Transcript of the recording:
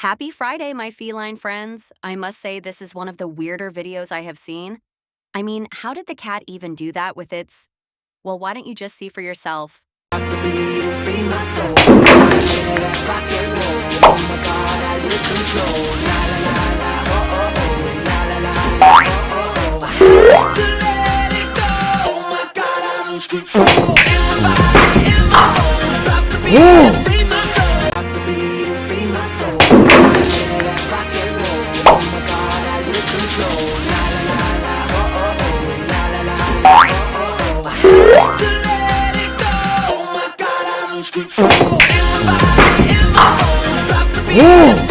Happy Friday, my feline friends. I must say, this is one of the weirder videos I have seen. I mean, how did the cat even do that with its. Well, why don't you just see for yourself? Woo!